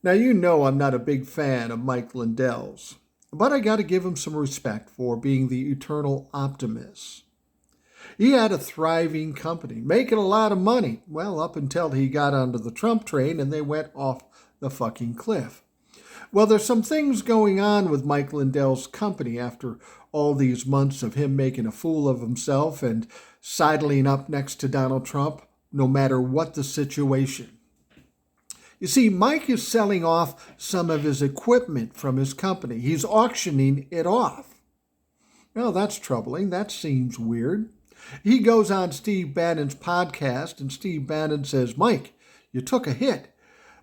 Now, you know I'm not a big fan of Mike Lindell's, but I got to give him some respect for being the eternal optimist. He had a thriving company, making a lot of money, well, up until he got onto the Trump train and they went off the fucking cliff. Well, there's some things going on with Mike Lindell's company after all these months of him making a fool of himself and sidling up next to Donald Trump, no matter what the situation. You see, Mike is selling off some of his equipment from his company. He's auctioning it off. Well, that's troubling. That seems weird. He goes on Steve Bannon's podcast, and Steve Bannon says, Mike, you took a hit.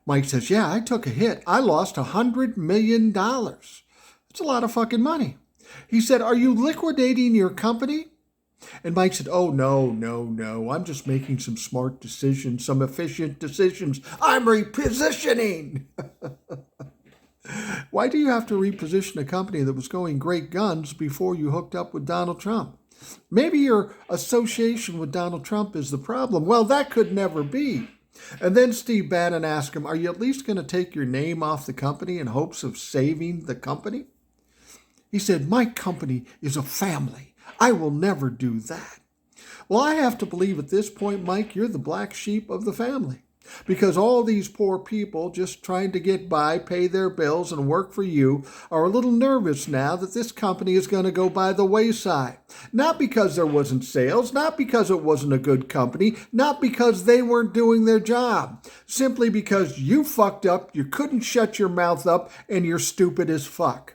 Mike says, yeah, I took a hit. I lost $100 million. That's a lot of fucking money. He said, are you liquidating your company? And Mike said, oh, no. I'm just making some smart decisions, some efficient decisions. I'm repositioning. Why do you have to reposition a company that was going great guns before you hooked up with Donald Trump? Maybe your association with Donald Trump is the problem. Well, that could never be. And then Steve Bannon asked him, are you at least going to take your name off the company in hopes of saving the company? He said, my company is a family. I will never do that. Well, I have to believe at this point, Mike, you're the black sheep of the family. Because all these poor people just trying to get by, pay their bills, and work for you are a little nervous now that this company is going to go by the wayside. Not because there wasn't sales, not because it wasn't a good company, not because they weren't doing their job. Simply because you fucked up, you couldn't shut your mouth up, and you're stupid as fuck.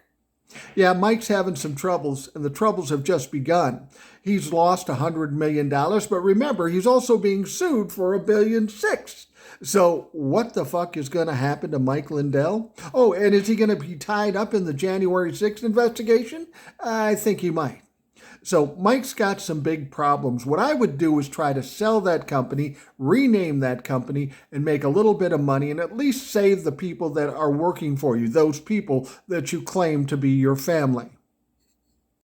Yeah, Mike's having some troubles, and the troubles have just begun. He's lost $100 million, but remember, he's also being sued for $1.6 billion. So what the fuck is going to happen to Mike Lindell? Oh, and is he going to be tied up in the January 6th investigation? I think he might. So Mike's got some big problems. What I would do is try to sell that company, rename that company, and make a little bit of money and at least save the people that are working for you, those people that you claim to be your family.